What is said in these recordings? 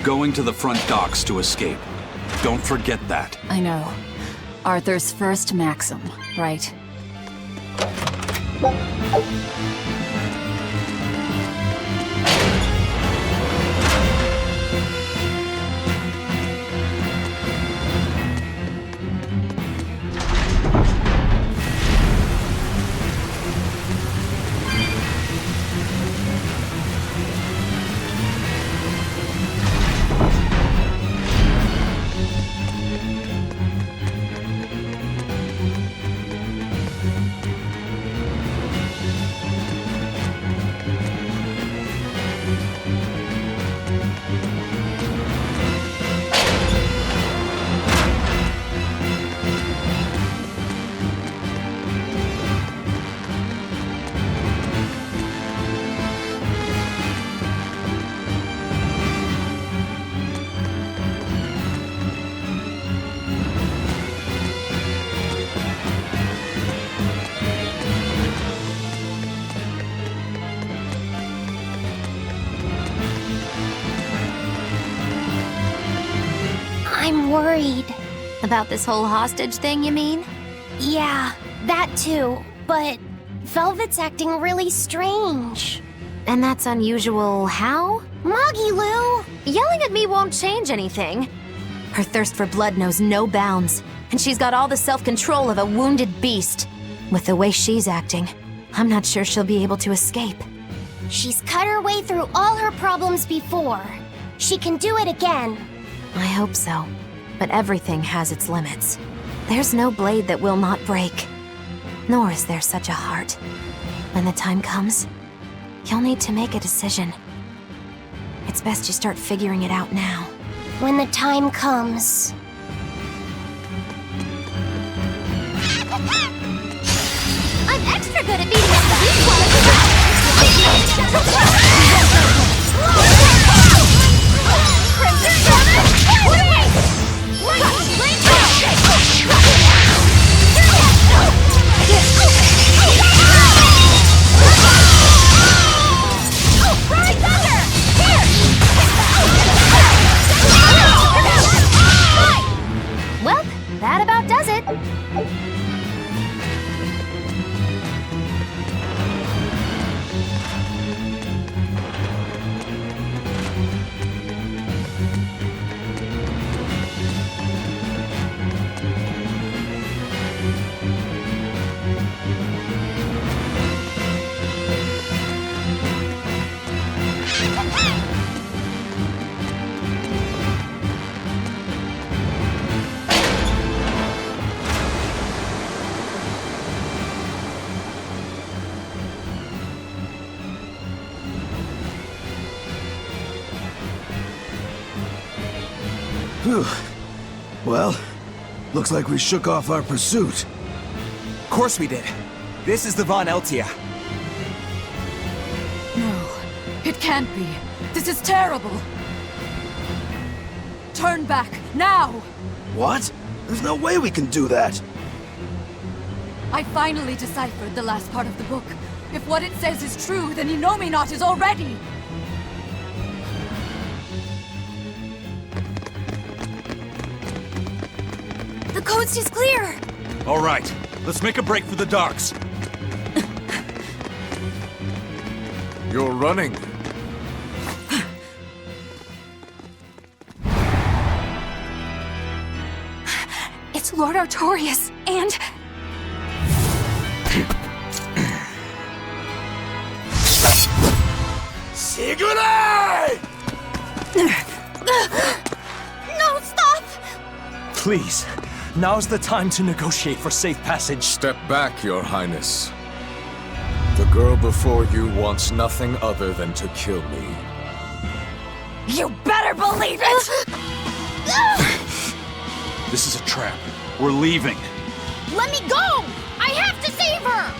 going to the front docks to escape. Don't forget that. I know. Arthur's first maxim, right? I'm worried. About this whole hostage thing, you mean? Yeah, that too. But Velvet's acting really strange. And that's unusual how? Moggy Lou! Yelling at me won't change anything. Her thirst for blood knows no bounds, and she's got all the self-control of a wounded beast. With the way she's acting, I'm not sure she'll be able to escape. She's cut her way through all her problems before. She can do it again. I hope so, but everything has its limits. There's no blade that will not break, nor is there such a heart. When the time comes, you'll need to make a decision. It's best you start figuring it out now. When the time comes. I'm extra good at beating up the beast Well, that about does it. Phew. Well, looks like we shook off our pursuit. Of course we did. This is the Von Eltia. No, it can't be. This is terrible. Turn back, now! What? There's no way we can do that. I finally deciphered the last part of the book. If what it says is true, then Inomineot is already... The coast is clear! All right, let's make a break for the docks. You're running. It's Lord Artorias, and... Sigurd! No, stop! Please, now's the time to negotiate for safe passage. Step back, Your Highness. The girl before you wants nothing other than to kill me. You better believe it! This is a trap. We're leaving. Let me go! I have to save her!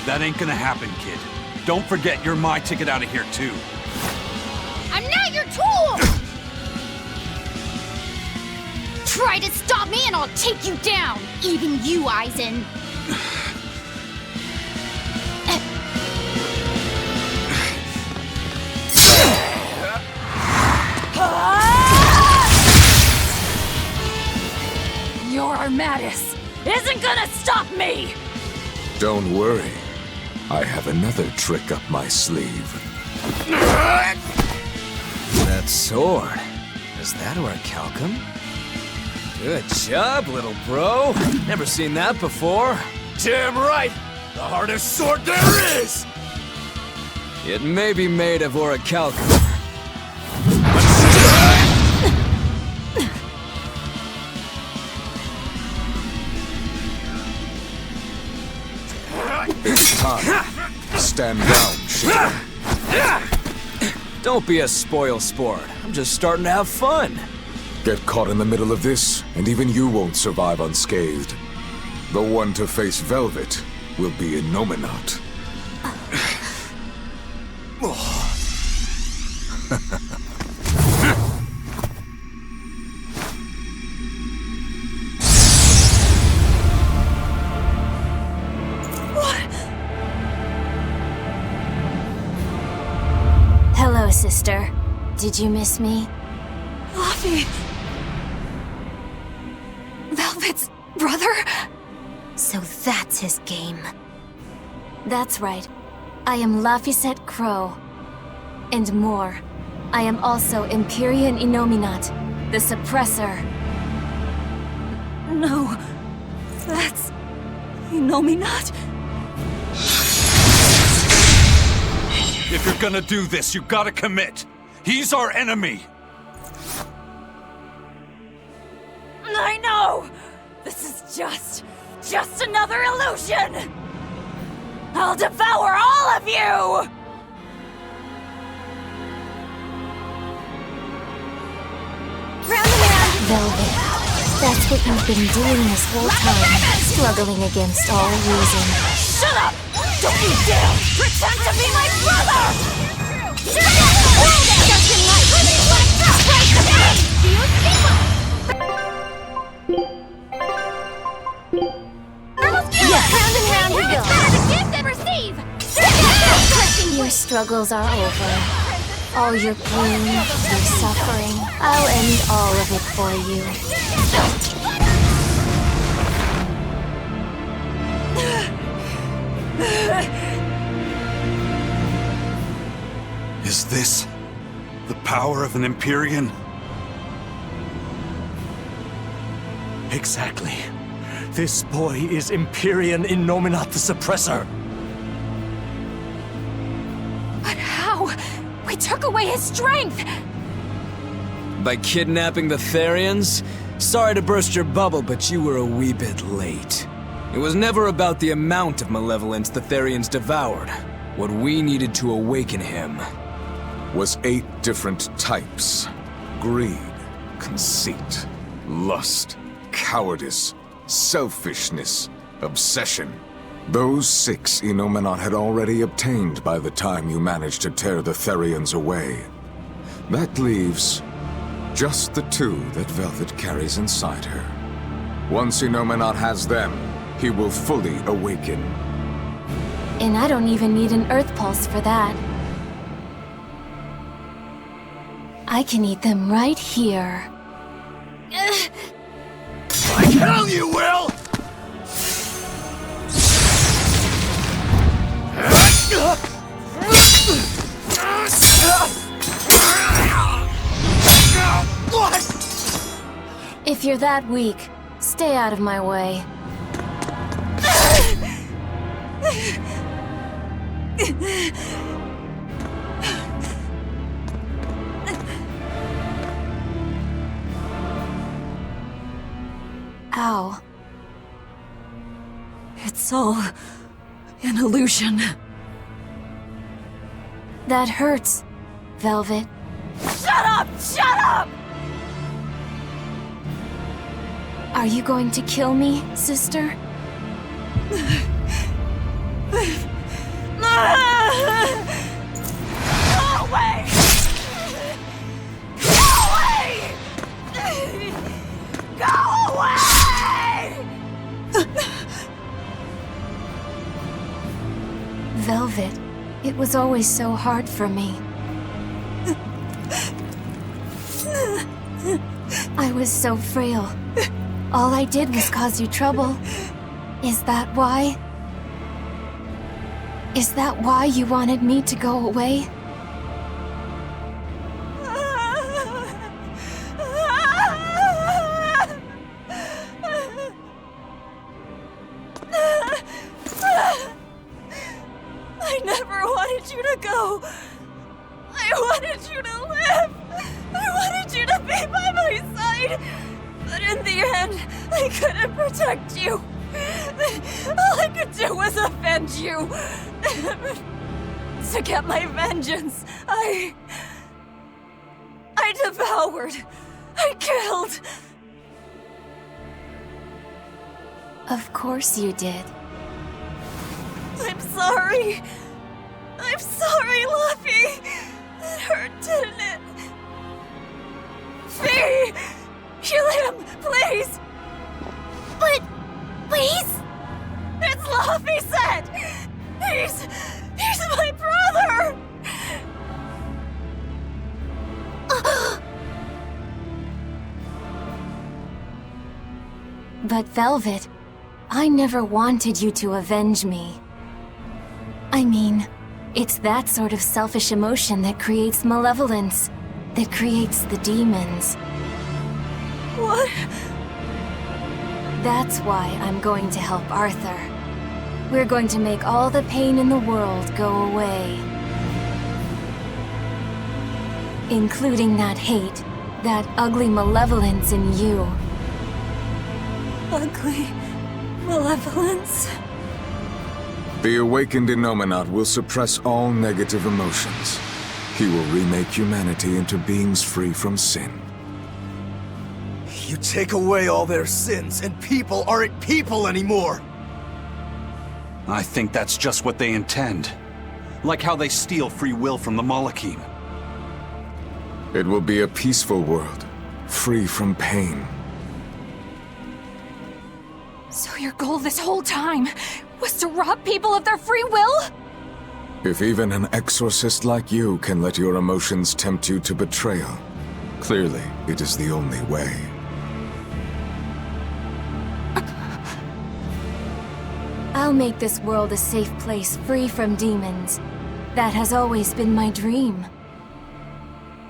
That ain't gonna happen, kid. Don't forget you're my ticket out of here, too. I'm not your tool! Try to stop me and I'll take you down! Even you, Aizen! Mattis isn't gonna stop me! Don't worry. I have another trick up my sleeve. That sword. Is that orichalcum? Good job, little bro. Never seen that before. Damn right! The hardest sword there is! It may be made of orichalcum. It's time. Stand down, Shaker. Don't be a spoil sport. I'm just starting to have fun. Get caught in the middle of this, and even you won't survive unscathed. The one to face Velvet will be Innominat. Hello, sister. Did you miss me? Laffy... Velvet's brother? So that's his game. That's right. I am Laphicet Crow. And more. I am also Empyrean Innominat, the Suppressor. No... That's... Innominat? If you're gonna do this, you gotta commit. He's our enemy. I know! This is just another illusion! I'll devour all of you! Velvet. That's what you've been doing this whole time. Struggling against all reason. Shut up! Don't you dare pretend to be my brother! Round and round we go. Give and receive! Your struggles are over. All your pain, your suffering, I'll end all of it for you. Is this the power of an Empyrean? Exactly. This boy is Empyrean Innominat the Suppressor. But how? We took away his strength! By kidnapping the Therians? Sorry to burst your bubble, but you were a wee bit late. It was never about the amount of malevolence the Therians devoured. What we needed to awaken him Was 8 different types. Greed, conceit, lust, cowardice, selfishness, obsession. Those 6 Innominat had already obtained by the time you managed to tear the Therians away. That leaves just the 2 that Velvet carries inside her. Once Innominat has them, he will fully awaken. And I don't even need an Earth Pulse for that. I can eat them right here. Like hell you will! If you're that weak, stay out of my way. Ow. It's all an illusion. That hurts, Velvet. Shut up! Shut up! Are you going to kill me, sister? Go away! Go away! Go away! Velvet, it was always so hard for me. I was so frail, All I did was cause you trouble. Is that why? Is that why you wanted me to go away? I never wanted you to go. I wanted you to live. I wanted you to be by my side. But in the end, I couldn't protect you. All I could do was offend you. To get my vengeance, I devoured. I killed. Of course you did. I'm sorry. I'm sorry, Luffy. It hurt, didn't it? Fee! Kill him, please! But... please? It's Luffy said! He's my brother! But Velvet, I never wanted you to avenge me. I mean, it's that sort of selfish emotion that creates malevolence, that creates the demons. What? That's why I'm going to help Arthur. We're going to make all the pain in the world go away. Including that hate, that ugly malevolence in you. Ugly malevolence? The awakened Innominate will suppress all negative emotions. He will remake humanity into beings free from sin. You take away all their sins, and people aren't people anymore! I think that's just what they intend. Like how they steal free will from the Malachim. It will be a peaceful world, free from pain. So your goal this whole time was to rob people of their free will? If even an exorcist like you can let your emotions tempt you to betrayal, clearly it is the only way. I'll make this world a safe place free from demons. That has always been my dream.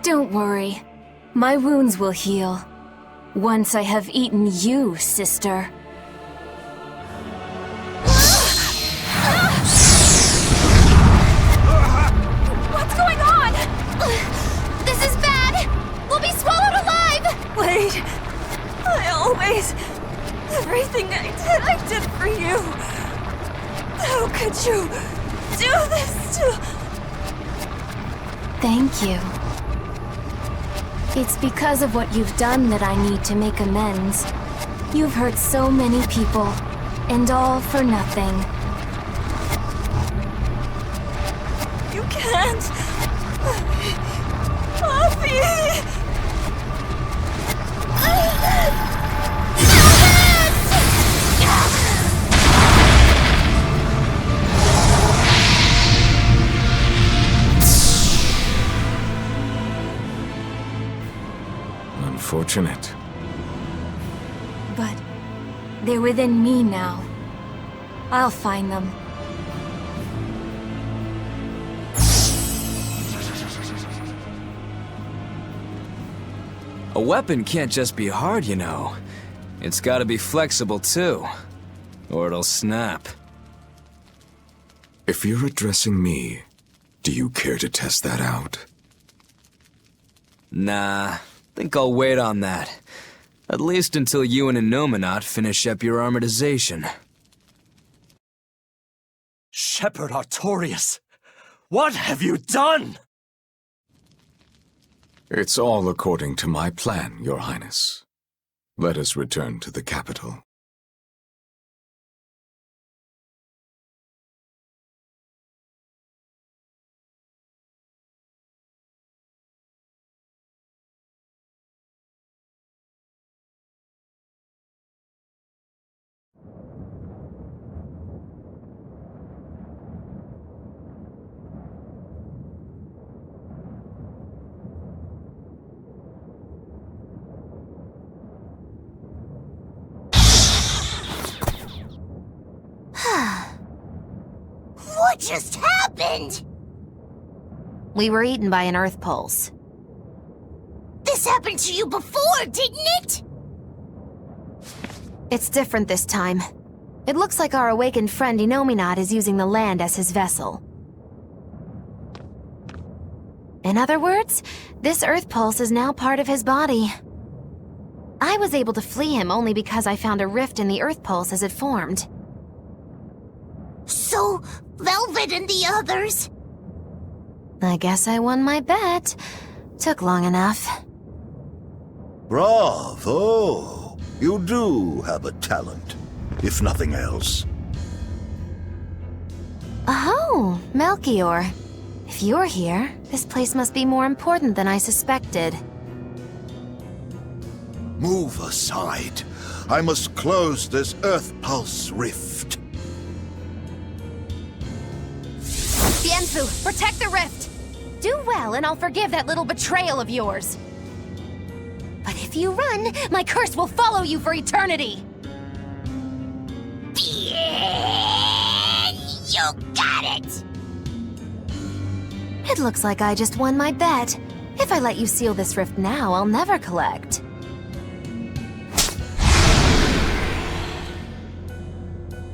Don't worry. My wounds will heal. Once I have eaten you, sister. What's going on? This is bad! We'll be swallowed alive! Wait. Everything I did for you. How could you do this to... Thank you. It's because of what you've done that I need to make amends. You've hurt so many people, and all for nothing. You can't... Buffy! Unfortunate. But they're within me now. I'll find them. A weapon can't just be hard, you know. It's gotta be flexible, too. Or it'll snap. If you're addressing me, do you care to test that out? Nah, think I'll wait on that. At least until you and Innominate finish up your armorization. Shepherd Artorias, what have you done? It's all according to my plan, Your Highness. Let us return to the capital. just happened? We were eaten by an Earth pulse. This happened to you before, didn't it? It's different this time. It looks like our awakened friend Inominat is using the land as his vessel. In other words, this Earth pulse is now part of his body. I was able to flee him only because I found a rift in the Earth pulse as it formed. So, Velvet and the others? I guess I won my bet. Took long enough. Bravo! You do have a talent, if nothing else. Oh, Melchior. If you're here, this place must be more important than I suspected. Move aside. I must close this Earth Pulse rift. Bienfu, protect the rift! Do well, and I'll forgive that little betrayal of yours. But if you run, my curse will follow you for eternity! You got it! It looks like I just won my bet. If I let you seal this rift now, I'll never collect.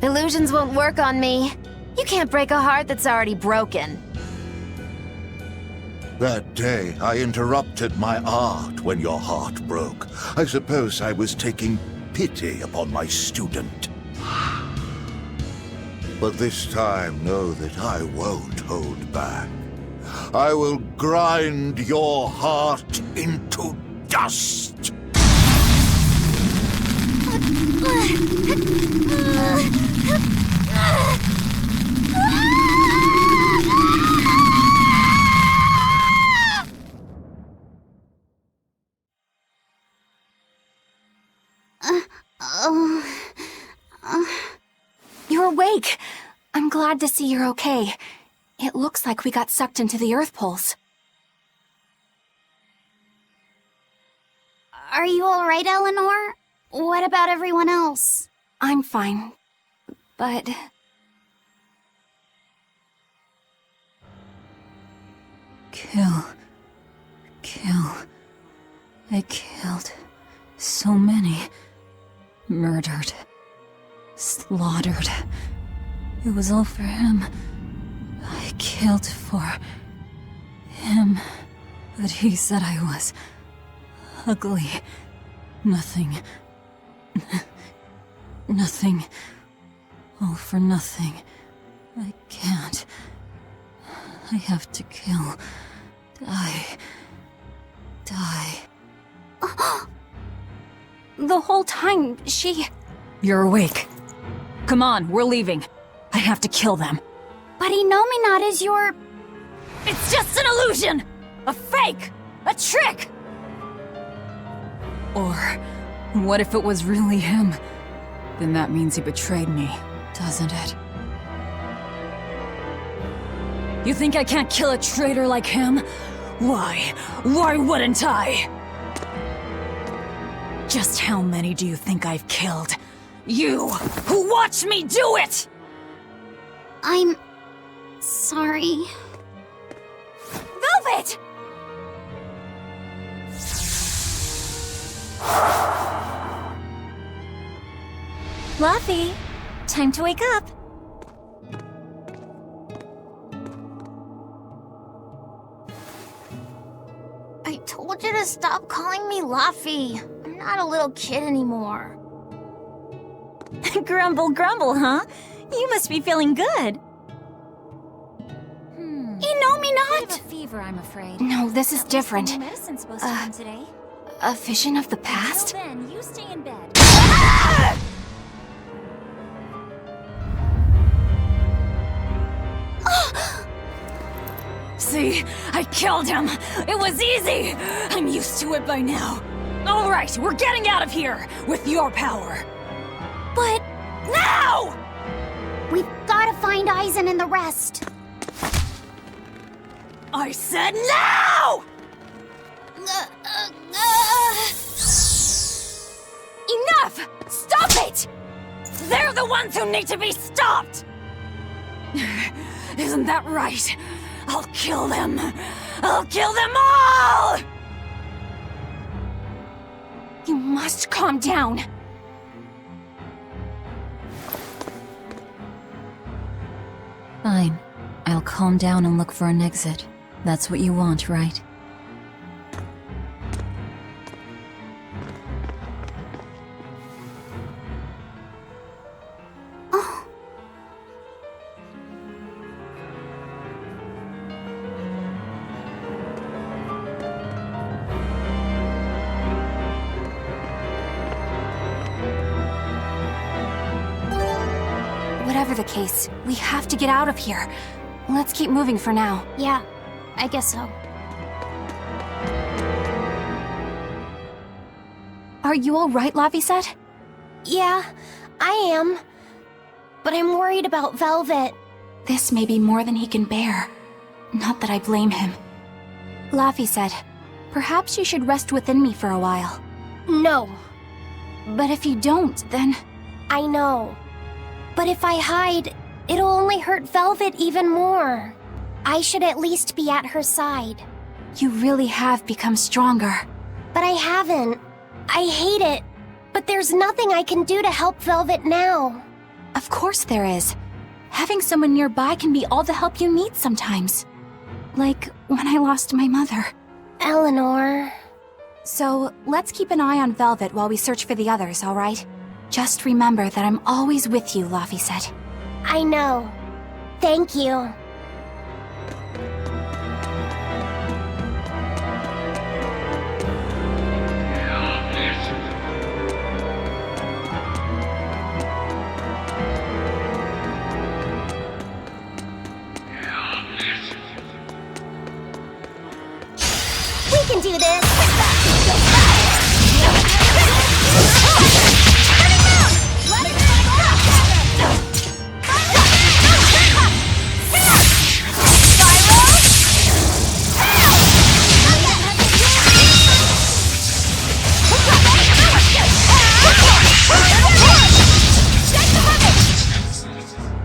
Illusions won't work on me. You can't break a heart that's already broken. That day, I interrupted my art when your heart broke. I suppose I was taking pity upon my student. But this time, know that I won't hold back. I will grind your heart into dust. You're awake! I'm glad to see you're okay. It looks like we got sucked into the Earth pulse. Are you alright, Eleanor? What about everyone else? I'm fine, but... Kill. I killed so many. Murdered. Slaughtered. It was all for him. I killed for him. But he said I was ugly. Nothing. Nothing. All for nothing. I can't. I have to kill. Die. The whole time, she... You're awake. Come on, we're leaving. I have to kill them. But Inominat is your... It's just an illusion! A fake! A trick! Or, what if it was really him? Then that means he betrayed me, doesn't it? You think I can't kill a traitor like him? Why? Why wouldn't I? Just how many do you think I've killed? You, who watched me do it! I'm... sorry. Velvet! Fluffy, time to wake up. I told you to stop calling me Luffy. I'm not a little kid anymore. Grumble, grumble, huh? You must be feeling good. Inominat! Fever, I'm afraid. No, this is different. Medicine's supposed to come today. A vision of the past? Then you stay in bed. See? I killed him! It was easy! I'm used to it by now. Alright, we're getting out of here! With your power! But... Now! we've gotta find Aizen and the rest. I said now! Enough! Stop it! They're the ones who need to be stopped! Isn't that right? I'll kill them! I'll kill them all! You must calm down. Fine. I'll calm down and look for an exit. That's what you want, right? Whatever the case, we have to get out of here. Let's keep moving for now. Yeah, I guess so. Are you alright, Laphicet? Yeah, I am. But I'm worried about Velvet. This may be more than he can bear. Not that I blame him. Laphicet, perhaps you should rest within me for a while. No, But if you don't, then... I know. But if I hide, it'll only hurt Velvet even more. I should at least be at her side. You really have become stronger. But I haven't. I hate it. But there's nothing I can do to help Velvet now. Of course there is. Having someone nearby can be all the help you need sometimes. Like when I lost my mother. Eleanor... So, let's keep an eye on Velvet while we search for the others, alright? Just remember that I'm always with you, Laphicet. I know. Thank you. We can do this!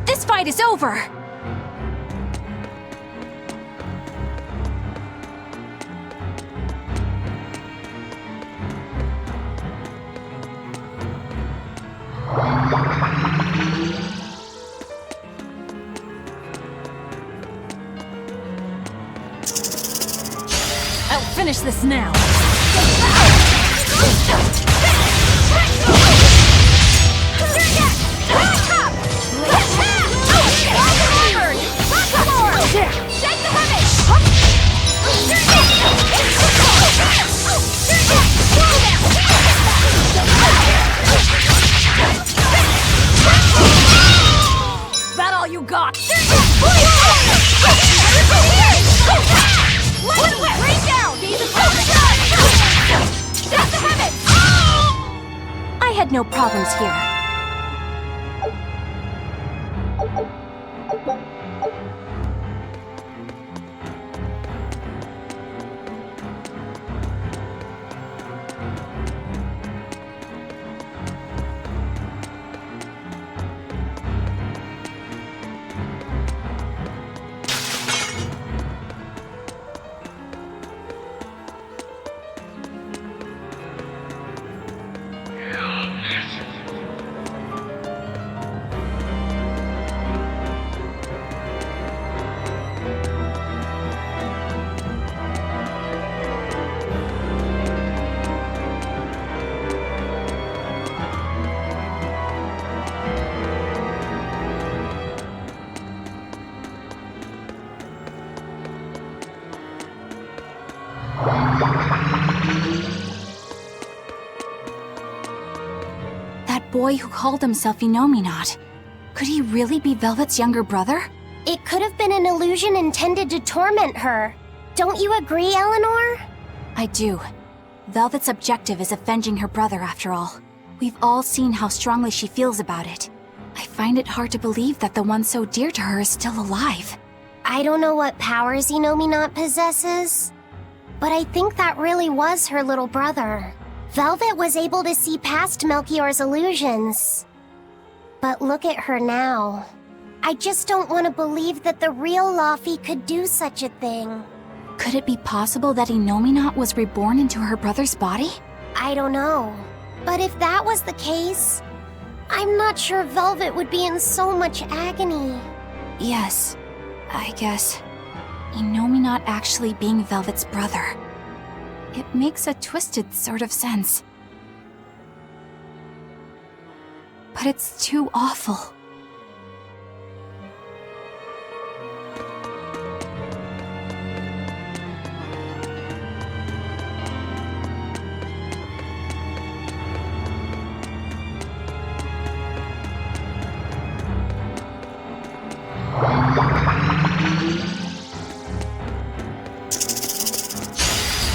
This fight is over! I'll finish this now. That all you got? I had no problems here. That boy who called himself Inominat. Could he really be Velvet's younger brother? It could have been an illusion intended to torment her. Don't you agree, Eleanor? I do. Velvet's objective is avenging her brother, after all. We've all seen how strongly she feels about it. I find it hard to believe that the one so dear to her is still alive. I don't know what powers Inominat possesses, but I think that really was her little brother. Velvet was able to see past Melchior's illusions. But look at her now. I just don't want to believe that the real Laufey could do such a thing. Could it be possible that Innominat was reborn into her brother's body? I don't know. But if that was the case, I'm not sure Velvet would be in so much agony. Yes, I guess. Innominat actually being Velvet's brother. It makes a twisted sort of sense. But it's too awful.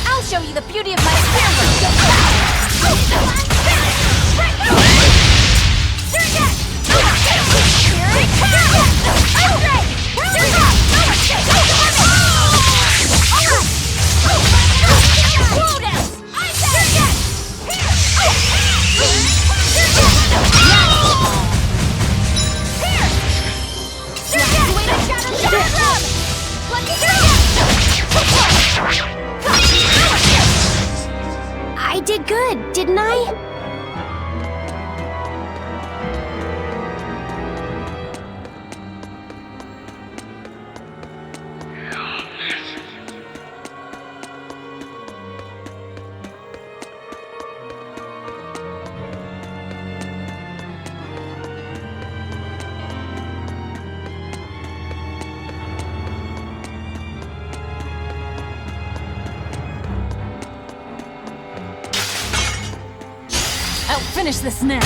I'll show you the beauty of my I did good, didn't I? I'll finish this now.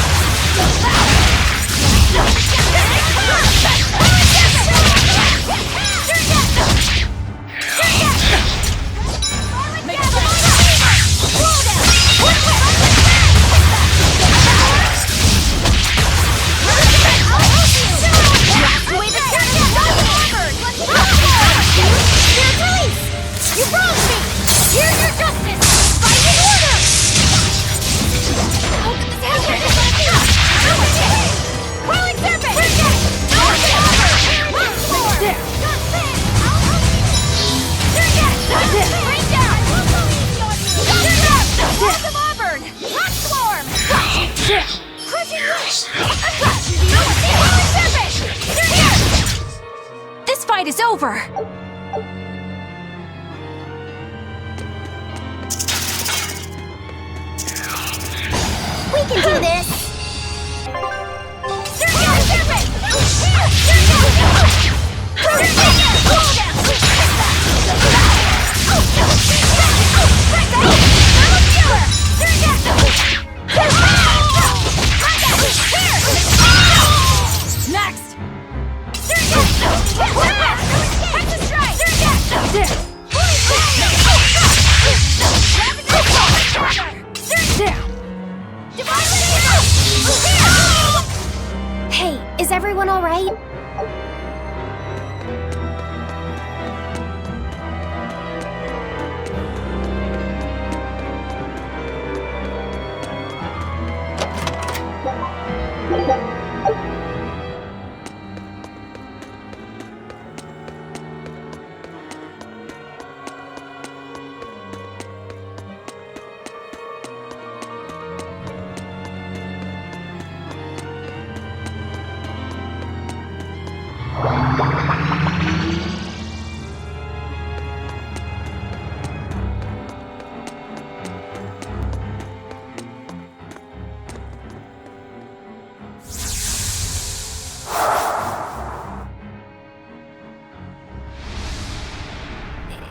You wronged me! Here's your justice! Fight in order! How could this happen? Coiling serpent! There! Rain down! Walls of Auburn! Hot swarm! Crushing wish! Coiling serpent! This fight is over! We can do this! Next! Hey, is everyone alright?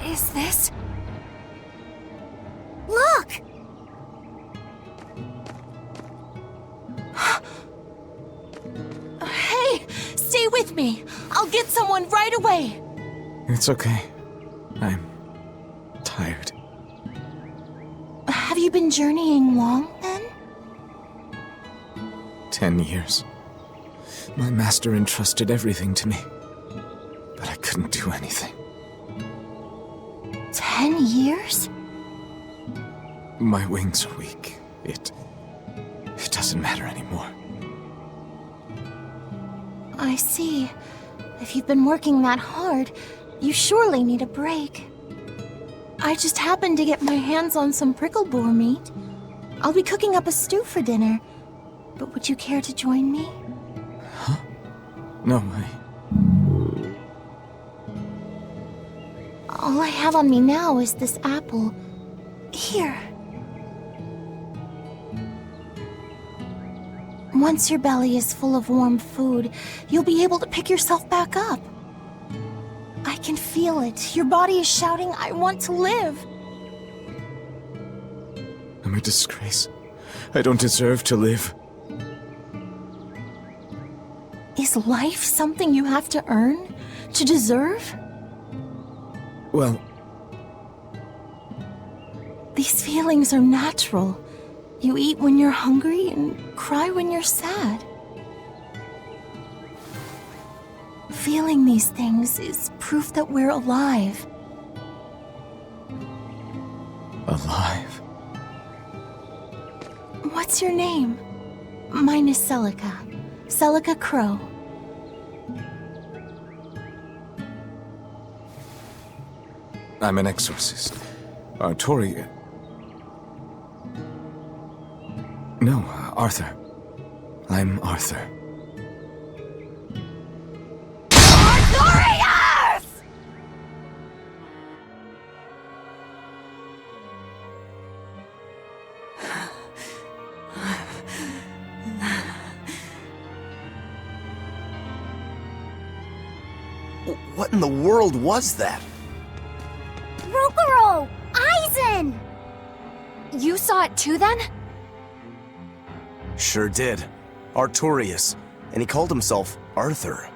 Is this? Look! Hey! Stay with me! I'll get someone right away! It's okay. I'm tired. Have you been journeying long, then? 10 years. My master entrusted everything to me. But I couldn't do anything. 10 years? My wings are weak. It doesn't matter anymore. I see. If you've been working that hard, you surely need a break. I just happened to get my hands on some prickle boar meat. I'll be cooking up a stew for dinner. But would you care to join me? Huh? No, All I have on me now is this apple. Here. Once your belly is full of warm food, you'll be able to pick yourself back up. I can feel it. Your body is shouting, I want to live. I'm a disgrace. I don't deserve to live. Is life something you have to earn? To deserve? Well, these feelings are natural. You eat when you're hungry and cry when you're sad. Feeling these things is proof that we're alive. alive. What's your name? Mine is Celica. Celica Crow. I'm an exorcist. Tori... No, Arthur. I'm Arthur. Arthurius! What in the world was that? Rokuro! Aizen! You saw it too, then? Sure did. Artorius. And he called himself Arthur.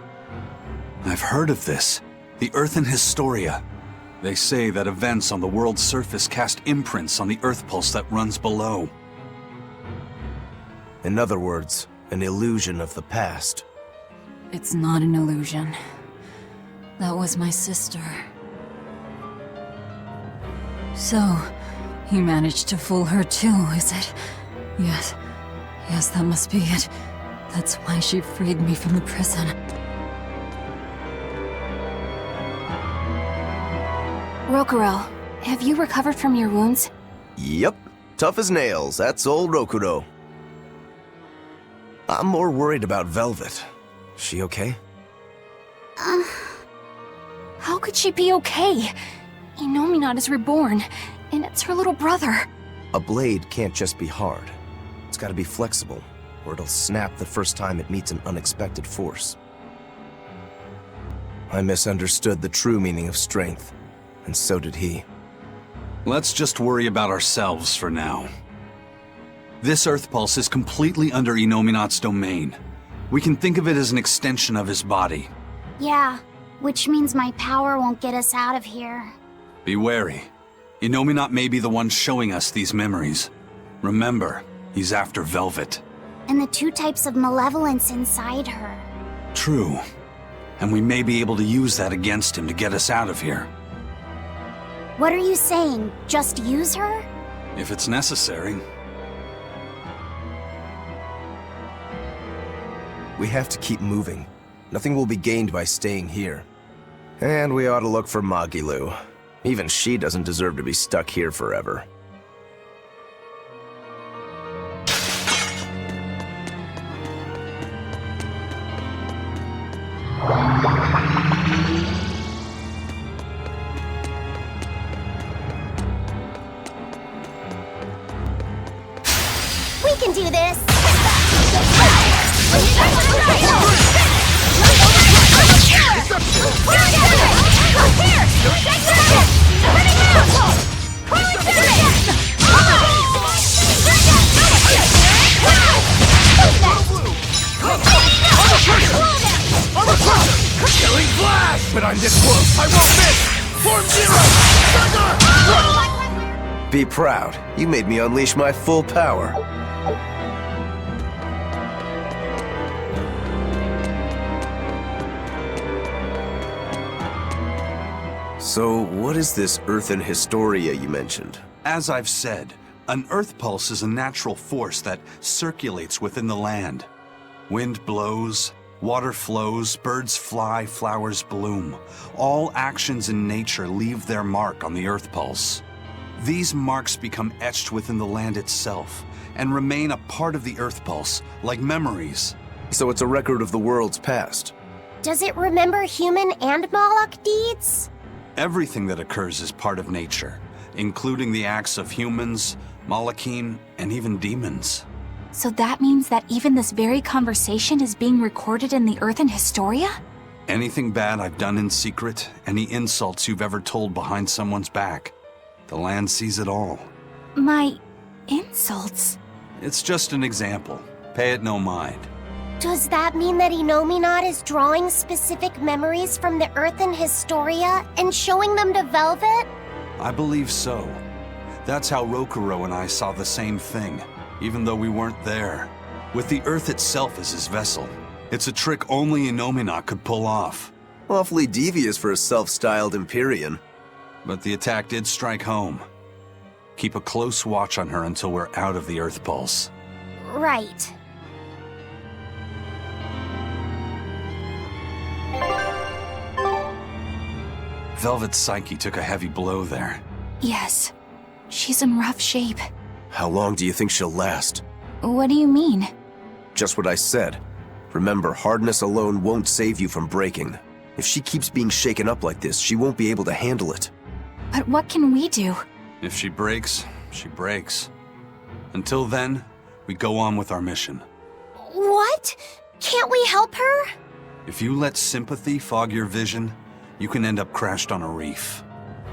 I've heard of this. The Earthen Historia. They say that events on the world's surface cast imprints on the Earth pulse that runs below. In other words, an illusion of the past. It's not an illusion. That was my sister. So, you managed to fool her too, is it? Yes, that must be it. That's why she freed me from the prison. Rokuro, have you recovered from your wounds? Yep. Tough as nails. That's old Rokuro. I'm more worried about Velvet. She okay? How could she be okay? Inominat is reborn, and it's her little brother. A blade can't just be hard. It's gotta be flexible, or it'll snap the first time it meets an unexpected force. I misunderstood the true meaning of strength, and so did he. Let's just worry about ourselves for now. This Earth Pulse is completely under Inominat's domain. We can think of it as an extension of his body. Yeah, which means my power won't get us out of here. Be wary. Inominat may be the one showing us these memories. Remember, he's after Velvet. And the two types of malevolence inside her. True. And we may be able to use that against him to get us out of here. What are you saying? Just use her? If it's necessary. We have to keep moving. Nothing will be gained by staying here. And we ought to look for Magilu. Even she doesn't deserve to be stuck here forever. We can do this! Killing flash! But I'm this close, I won't miss! Form zero! Be proud. You made me unleash my full power. So, what is this Earthen Historia you mentioned? As I've said, an Earth Pulse is a natural force that circulates within the land. Wind blows, Water flows, birds fly, flowers bloom. All actions in nature leave their mark on the Earth Pulse. These marks become etched within the land itself and remain a part of the Earth Pulse, like memories. So it's a record of the world's past. Does it remember human and Moloch deeds? Everything that occurs is part of nature, including the acts of humans, Malachim, and even demons. So that means that even this very conversation is being recorded in the Earthen Historia? Anything bad I've done in secret, any insults you've ever told behind someone's back, the land sees it all. My insults? It's just an example. Pay it no mind. Does that mean that Innominat is drawing specific memories from the Earthen Historia and showing them to Velvet? I believe so. That's how Rokuro and I saw the same thing, even though we weren't there. With the Earth itself as his vessel. It's a trick only Innominat could pull off. Awfully devious for a self-styled Empyrean. But the attack did strike home. Keep a close watch on her until we're out of the Earth Pulse. Right. Velvet's psyche took a heavy blow there. Yes. She's in rough shape. How long do you think she'll last? What do you mean? Just what I said. Remember, hardness alone won't save you from breaking. If she keeps being shaken up like this, she won't be able to handle it. But what can we do? If she breaks, she breaks. Until then, we go on with our mission. What? Can't we help her? If you let sympathy fog your vision, you can end up crashed on a reef.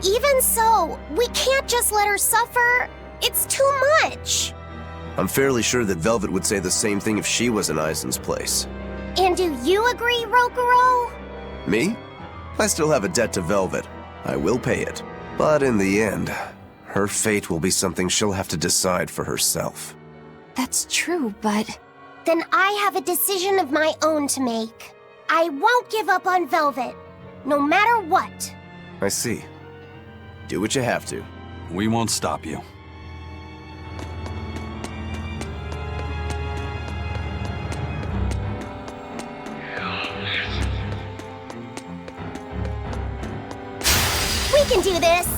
Even so, we can't just let her suffer. It's too much. I'm fairly sure that Velvet would say the same thing if she was in Aizen's place. And do you agree, Rokuro? Me? I still have a debt to Velvet. I will pay it. But in the end, her fate will be something she'll have to decide for herself. That's true, but... Then I have a decision of my own to make. I won't give up on Velvet, no matter what. I see. Do what you have to. We won't stop you. We can do this!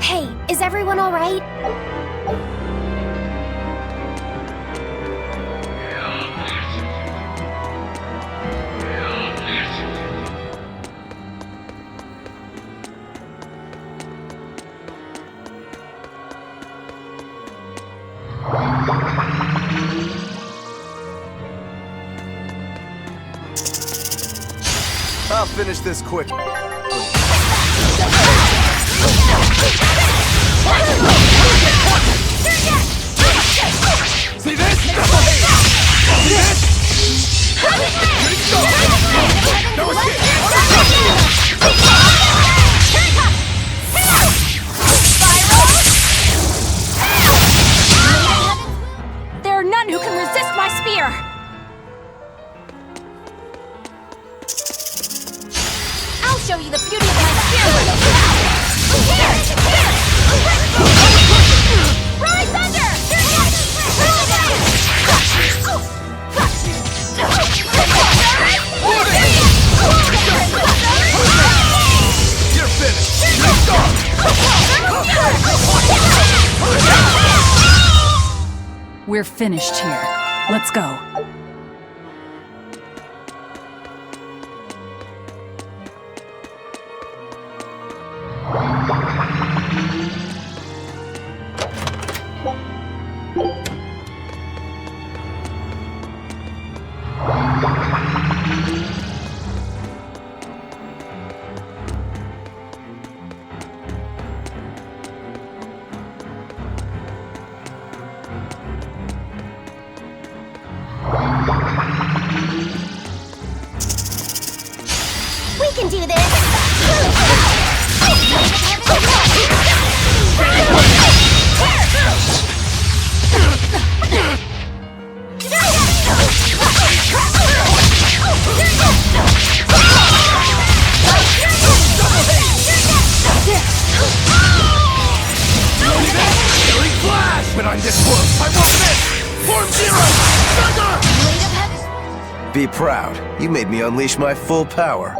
Hey, is everyone all right? I'll finish this quick. See this? See this? There are none who can resist my spear! I'll show you the beauty of my spear! Rise thunder! You're finished! Let's go! We're finished here. Let's go. We can do this! When I'm this close, I want this! Form Zero! Thunder! Be proud. You made me unleash my full power.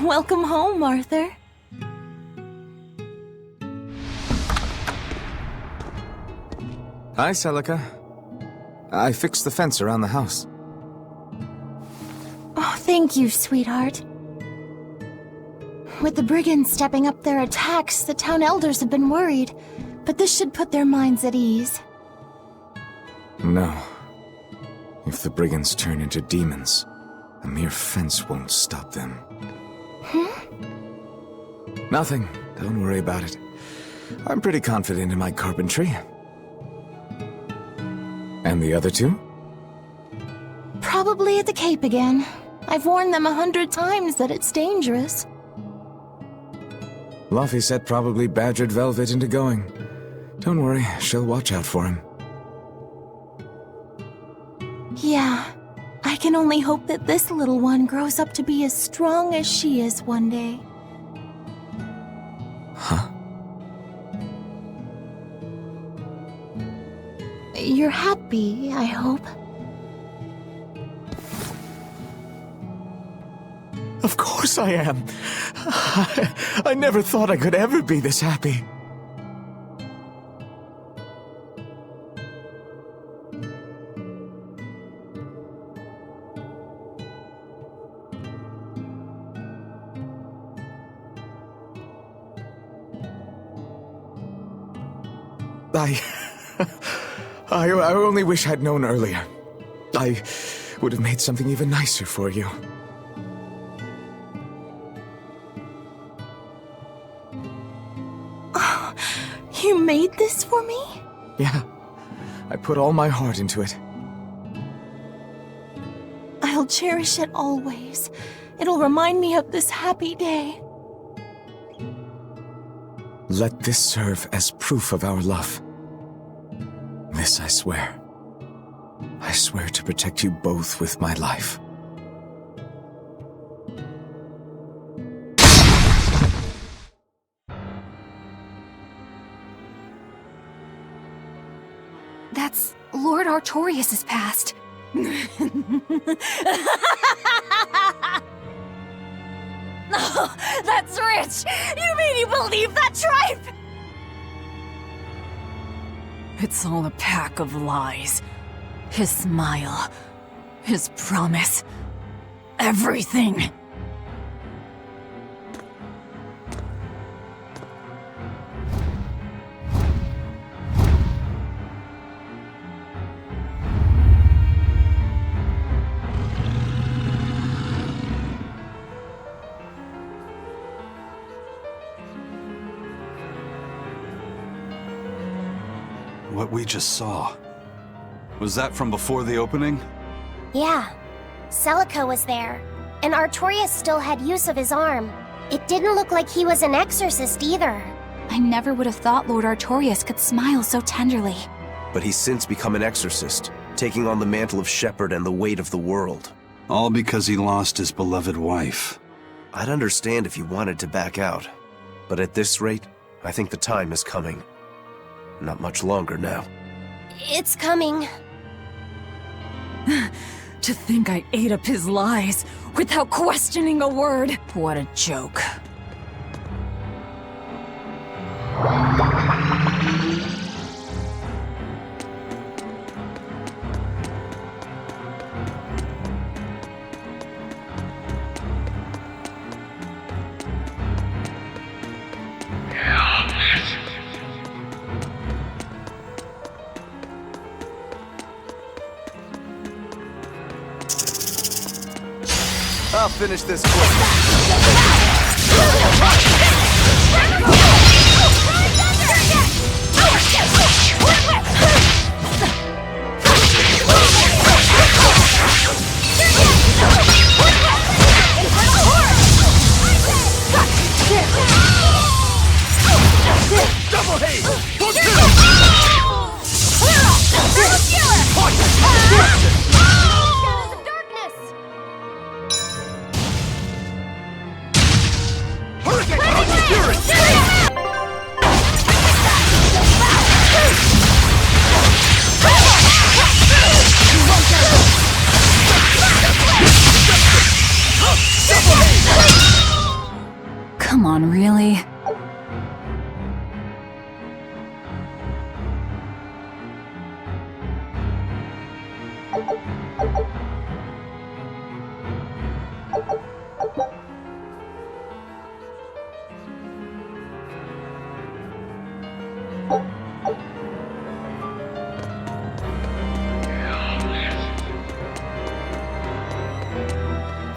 Welcome home, Arthur. Hi, Celica. I fixed the fence around the house. Oh, thank you, sweetheart. With the brigands stepping up their attacks, the town elders have been worried, but this should put their minds at ease. No. If the brigands turn into demons, a mere fence won't stop them. Nothing. Don't worry about it. I'm pretty confident in my carpentry. And the other two? Probably at the Cape again. I've warned them 100 times that it's dangerous. Luffy said probably badgered Velvet into going. Don't worry, she'll watch out for him. Yeah. I can only hope that this little one grows up to be as strong as she is one day. Huh? You're happy, I hope. Of course I am. I never thought I could ever be this happy. I only wish I'd known earlier. I would have made something even nicer for you. Oh, you made this for me? Yeah, I put all my heart into it. I'll cherish it always. It'll remind me of this happy day. Let this serve as proof of our love. This I swear. I swear to protect you both with my life. That's Lord Artorias' past. Oh, that's rich! You made you believe that tripe! It's all a pack of lies. His smile, his promise, everything. What we just saw. Was that from before the opening? Yeah. Celica was there, and Artorias still had use of his arm. It didn't look like he was an exorcist either. I never would have thought Lord Artorias could smile so tenderly. But he's since become an exorcist, taking on the mantle of shepherd and the weight of the world. All because he lost his beloved wife. I'd understand if he wanted to back out. But at this rate, I think the time is coming. Not much longer now. It's coming. To think I ate up his lies without questioning a word. What a joke. I'll finish this quick. Really?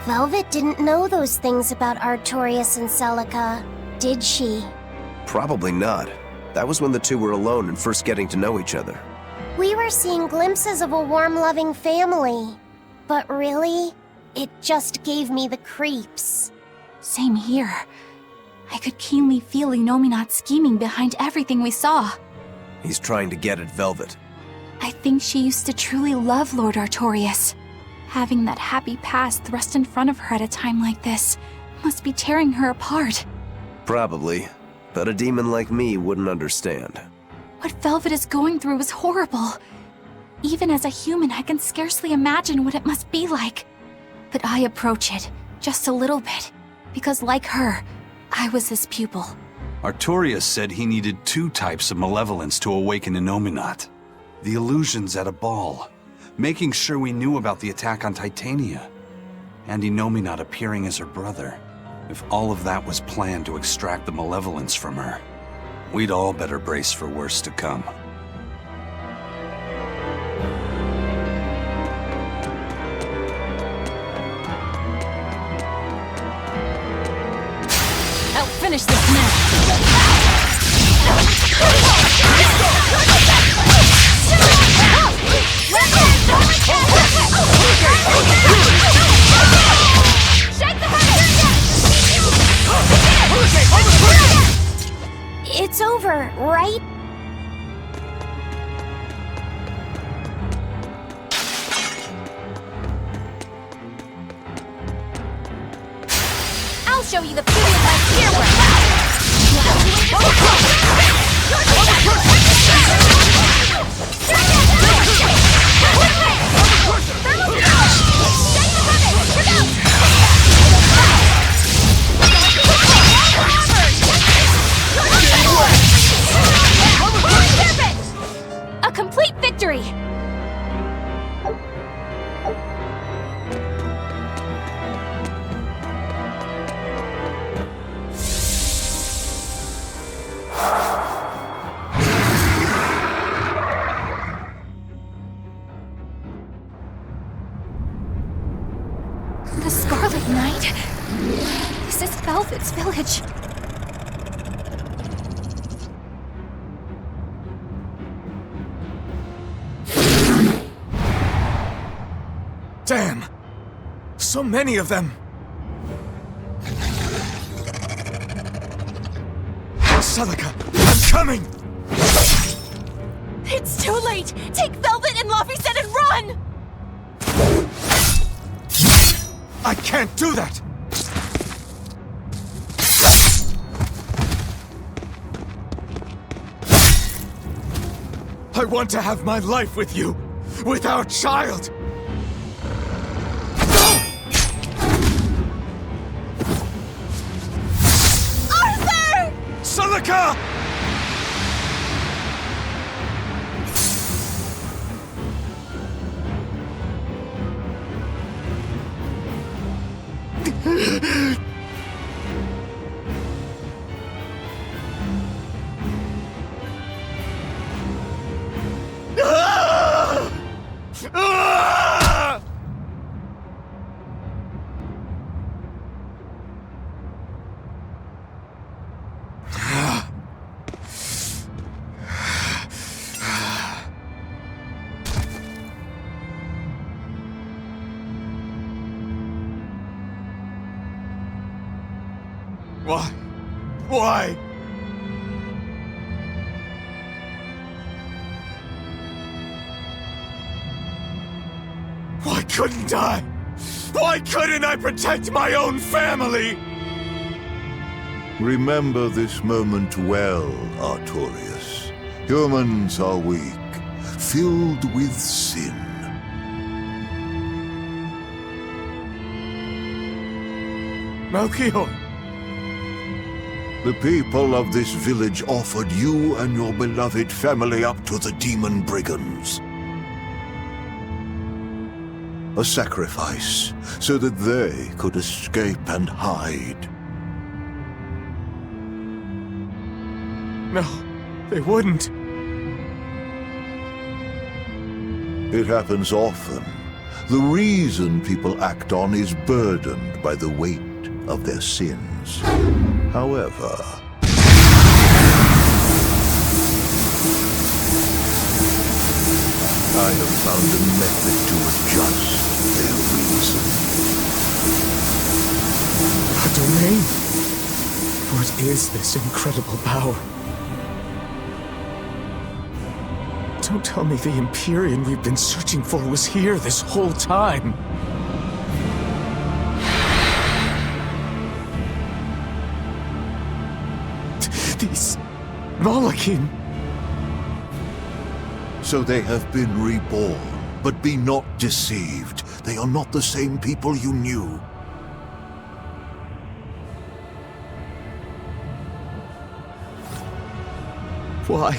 Velvet didn't know those things about Artorias and Celica, did she? Probably not. That was when the two were alone and first getting to know each other. We were seeing glimpses of a warm, loving family. But really, it just gave me the creeps. Same here. I could keenly feel Inominat scheming behind everything we saw. He's trying to get at Velvet. I think she used to truly love Lord Artorias. Having that happy past thrust in front of her at a time like this must be tearing her apart. Probably. But a demon like me wouldn't understand. What Velvet is going through is horrible. Even as a human, I can scarcely imagine what it must be like. But I approach it, just a little bit, because like her, I was his pupil. Artorias said he needed 2 types of malevolence to awaken Inominat. The illusions at a ball, making sure we knew about the attack on Titania, and Inominat appearing as her brother. If all of that was planned to extract the malevolence from her, we'd all better brace for worse to come. I'll finish this now. It's over, right? I'll show you the beauty of my spear A complete victory! The Scarlet Knight? This is Velvet's village. Damn! So many of them! Celica, I'm coming! It's too late! Take Velvet and Laphicet and run! I can't do that! I want to have my life with you, with our child! Arthur! Celica! Why? Why? Why couldn't I? Why couldn't I protect my own family? Remember this moment well, Artorias. Humans are weak, filled with sin. Melchior! The people of this village offered you and your beloved family up to the demon brigands. A sacrifice, so that they could escape and hide. No, they wouldn't. It happens often. The reason people act on is burdened by the weight of their sins. However, I have found a method to adjust their reason. A domain? What is this incredible power? Don't tell me the Empyrean we've been searching for was here this whole time. These Malachim. So they have been reborn, but be not deceived. They are not the same people you knew. Why?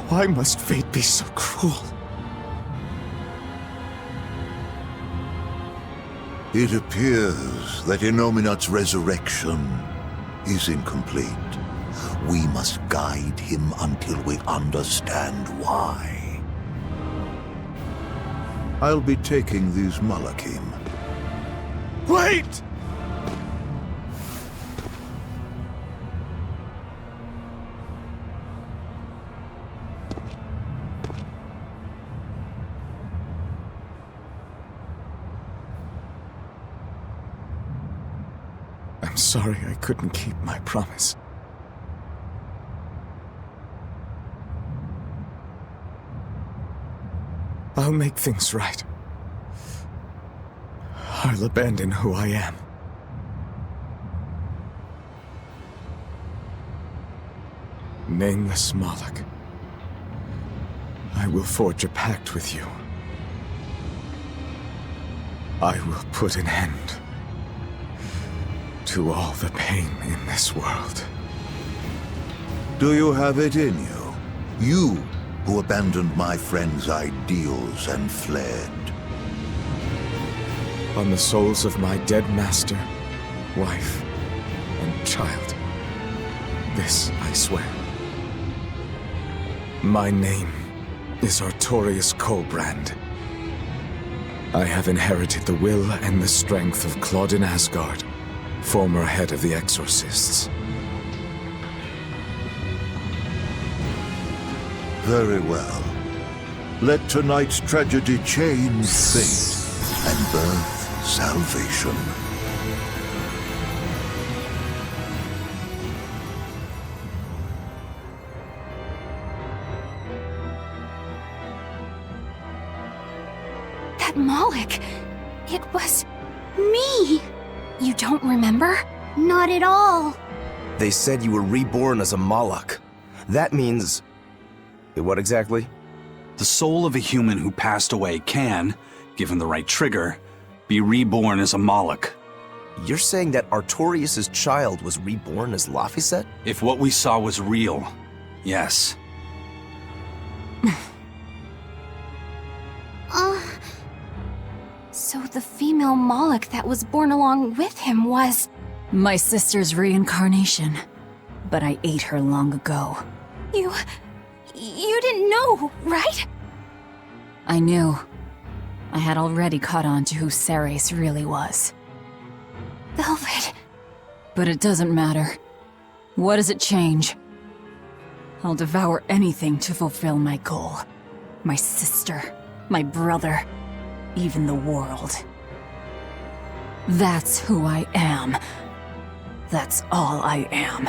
Why must fate be so cruel? It appears that Innominat's resurrection is incomplete. We must guide him until we understand why. I'll be taking these Malachim. Wait! I'm sorry I couldn't keep my promise. I'll make things right. I'll abandon who I am. Nameless Moloch, I will forge a pact with you. I will put an end to all the pain in this world. Do you have it in you? You who abandoned my friend's ideals and fled. On the souls of my dead master, wife, and child. This I swear. My name is Artorius Colbrand. I have inherited the will and the strength of Claudin Asgard, former head of the Exorcists. Very well. Let tonight's tragedy change fate and birth salvation. That Moloch, it was me. You don't remember? Not at all. They said you were reborn as a Moloch. That means... what exactly? The soul of a human who passed away can, given the right trigger, be reborn as a Moloch. You're saying that Artorius' child was reborn as Laphicet? If what we saw was real, yes. So the female Moloch that was born along with him was... My sister's reincarnation. But I ate her long ago. You didn't know, right? I knew. I had already caught on to who Ceres really was. Velvet. But it doesn't matter. What does it change? I'll devour anything to fulfill my goal. My sister, my brother, even the world. That's who I am. That's all I am.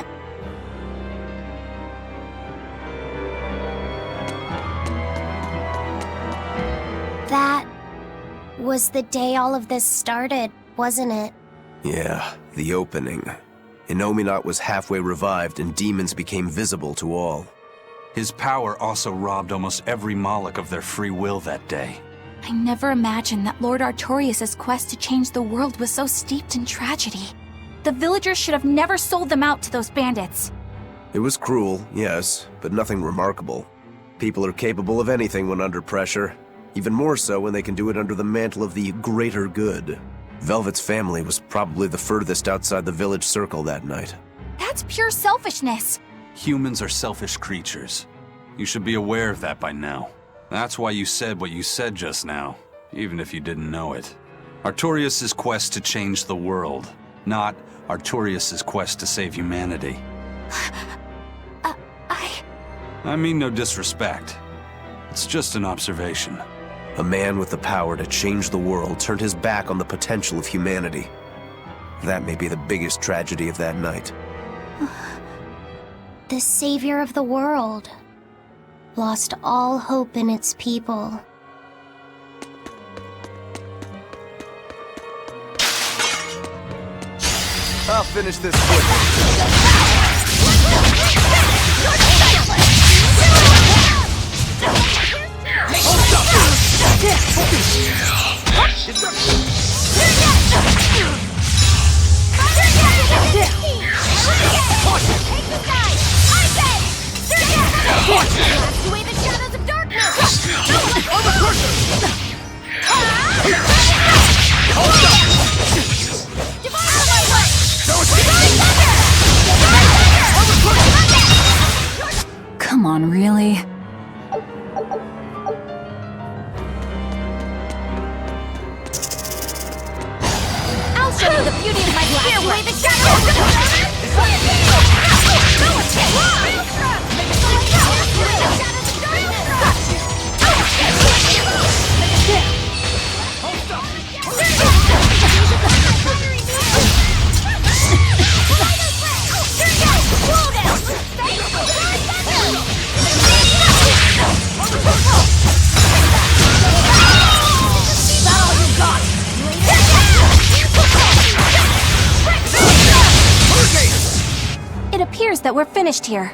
That was the day all of this started, wasn't it? Yeah, the opening. Innominat was halfway revived and demons became visible to all. His power also robbed almost every Moloch of their free will that day. I never imagined that Lord Artorius' quest to change the world was so steeped in tragedy. The villagers should have never sold them out to those bandits. It was cruel, yes, but nothing remarkable. People are capable of anything when under pressure, even more so when they can do it under the mantle of the greater good. Velvet's family was probably the furthest outside the village circle that night. That's pure selfishness. Humans are selfish creatures. You should be aware of that by now. That's why you said what you said just now, even if you didn't know it. Artorias' quest to change the world, not Artorias' quest to save humanity. I mean no disrespect. It's just an observation. A man with the power to change the world turned his back on the potential of humanity. That may be the biggest tragedy of that night. The savior of the world lost all hope in its people. I'll finish this quick. Come on, really? I'll show you the beauty of my blast. Here, away the shadows! It appears that we're finished here.